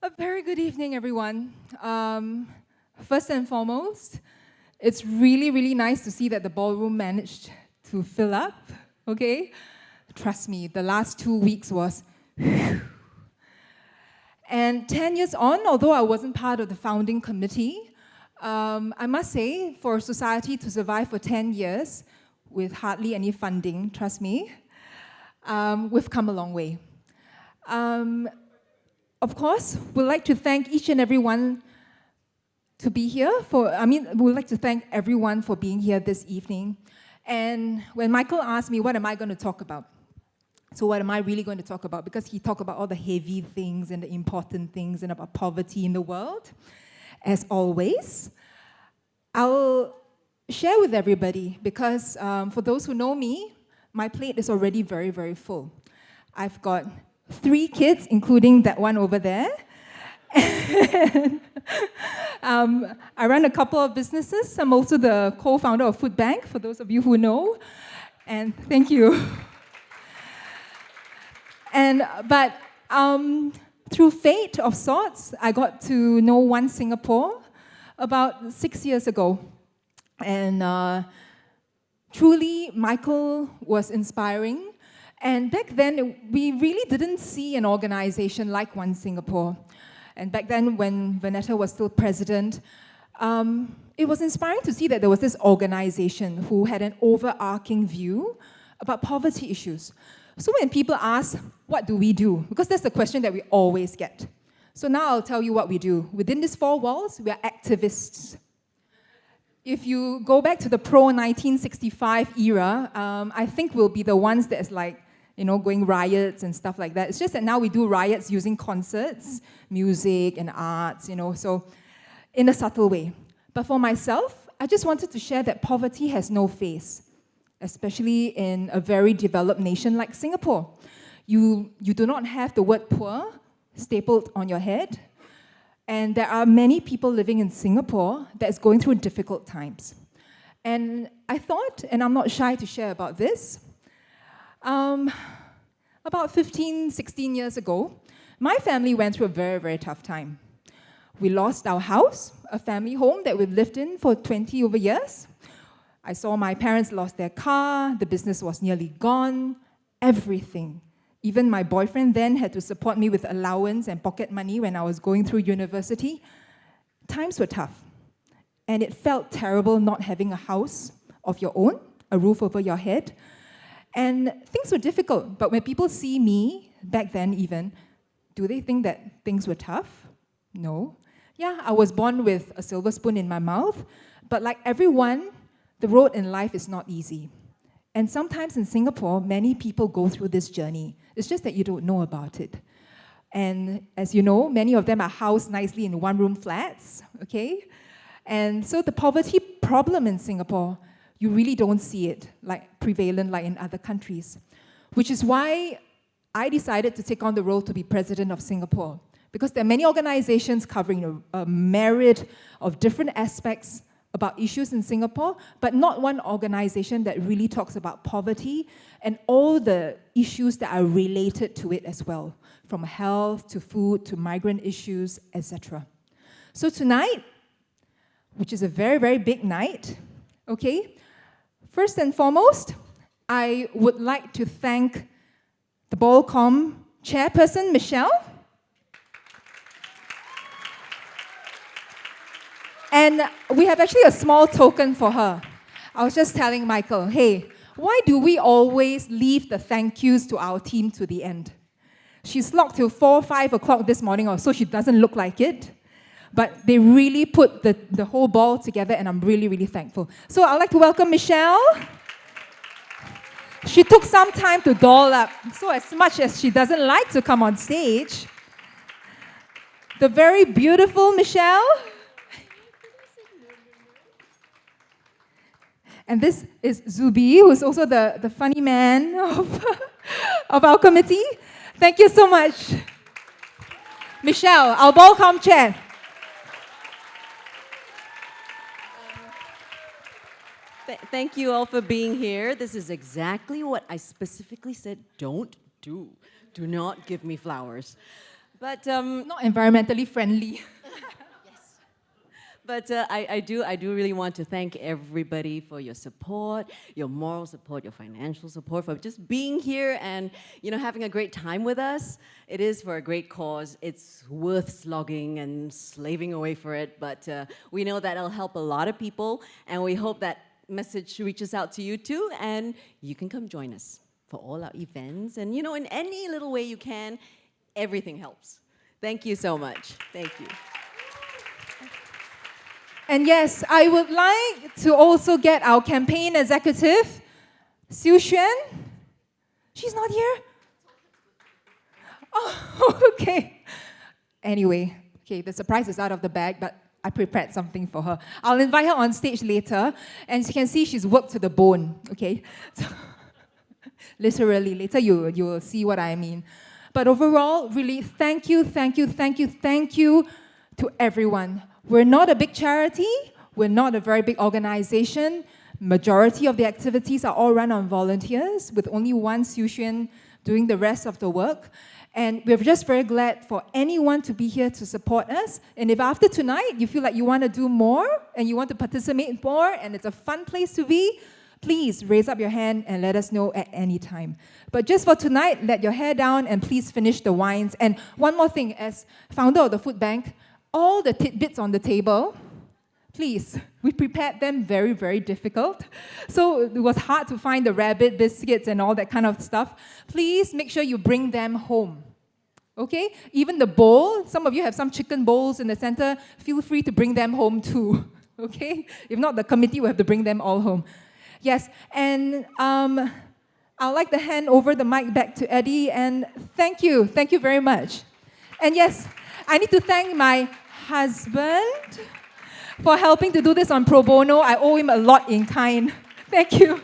A very good evening, everyone. First and foremost, it's really, really nice to see that the ballroom managed to fill up, okay? Trust me, the last 2 weeks was whew. And 10 years on, although I wasn't part of the founding committee, I must say, for a society to survive for 10 years with hardly any funding, trust me, we've come a long way. Of course, we'd like to thank each and everyone to be here we'd like to thank everyone for being here this evening. And when Michael asked me, what am I going to talk about? So what am I really going to talk about? Because he talked about all the heavy things and the important things and about poverty in the world. As always, I'll share with everybody because for those who know me, my plate is already very, very full. I've got 3 kids, including that one over there. I run a couple of businesses. I'm also the co-founder of Food Bank, for those of you who know. And thank you. But through fate of sorts, I got to know One Singapore about 6 years ago. And truly, Michael was inspiring. And back then, we really didn't see an organization like One Singapore. And back then, when Vanetta was still president, it was inspiring to see that there was this organization who had an overarching view about poverty issues. So when people ask, what do we do? Because that's the question that we always get. So now I'll tell you what we do. Within these 4 walls, we are activists. If you go back to the pro-1965 era, I think we'll be the ones that's like, going riots and stuff like that. It's just that now we do riots using concerts, music and arts, so in a subtle way. But for myself, I just wanted to share that poverty has no face, especially in a very developed nation like Singapore. You do not have the word poor stapled on your head. And there are many people living in Singapore that's going through difficult times. And I thought, and I'm not shy to share about this, about 15, 16 years ago, my family went through a very, very tough time. We lost our house, a family home that we've lived in for 20 over years. I saw my parents lost their car, the business was nearly gone, everything. Even my boyfriend then had to support me with allowance and pocket money when I was going through university. Times were tough. And it felt terrible not having a house of your own, a roof over your head. And things were difficult. But when people see me, back then even, do they think that things were tough? No. Yeah, I was born with a silver spoon in my mouth. But like everyone, the road in life is not easy. And sometimes in Singapore, many people go through this journey. It's just that you don't know about it. And as you know, many of them are housed nicely in one-room flats, okay? And so the poverty problem in Singapore, you really don't see it like prevalent like in other countries. Which is why I decided to take on the role to be president of Singapore. Because there are many organizations covering a myriad of different aspects about issues in Singapore, but not one organization that really talks about poverty and all the issues that are related to it as well, from health to food to migrant issues, etc. So tonight, which is a very, very big night, okay, first and foremost, I would like to thank the Ballcom chairperson, Michelle. And we have actually a small token for her. I was just telling Michael, hey, why do we always leave the thank yous to our team to the end? She's locked till 4, 5 o'clock this morning or so. She doesn't look like it. But they really put the whole ball together, and I'm really, really thankful. So I'd like to welcome Michelle. She took some time to doll up. So as much as she doesn't like to come on stage, the very beautiful Michelle. And this is Zubi, who's also the funny man of our committee. Thank you so much. Michelle, our Ballcom chair. Thank you all for being here. This is exactly what I specifically said don't do. Do not give me flowers. But Not environmentally friendly. I do really want to thank everybody for your support, your moral support, your financial support, for just being here and having a great time with us. It is for a great cause. It's worth slogging and slaving away for it, but we know that it'll help a lot of people, and we hope that message reaches out to you too, and you can come join us for all our events, and in any little way you can, everything helps. Thank you so much. Thank you. And yes, I would like to also get our campaign executive, Xiu Xuan. She's not here? Oh, okay. Anyway, okay, the surprise is out of the bag, but I prepared something for her. I'll invite her on stage later, and you can see she's worked to the bone, okay? So, literally, later you will see what I mean. But overall, really, thank you to everyone. We're not a big charity. We're not a very big organization. Majority of the activities are all run on volunteers, with only one Xiu Xuan doing the rest of the work. And we're just very glad for anyone to be here to support us. And if after tonight you feel like you want to do more and you want to participate more and it's a fun place to be, please raise up your hand and let us know at any time. But just for tonight, let your hair down and please finish the wines. And one more thing, as founder of the food bank, all the tidbits on the table, please, we prepared them very, very difficult. So it was hard to find the rabbit biscuits and all that kind of stuff. Please make sure you bring them home. Okay? Even the bowl, some of you have some chicken bowls in the center, feel free to bring them home too. Okay? If not, the committee will have to bring them all home. Yes, and I'd like to hand over the mic back to Eddie, and thank you very much. And yes, I need to thank my husband for helping to do this on pro bono. I owe him a lot in kind. Thank you.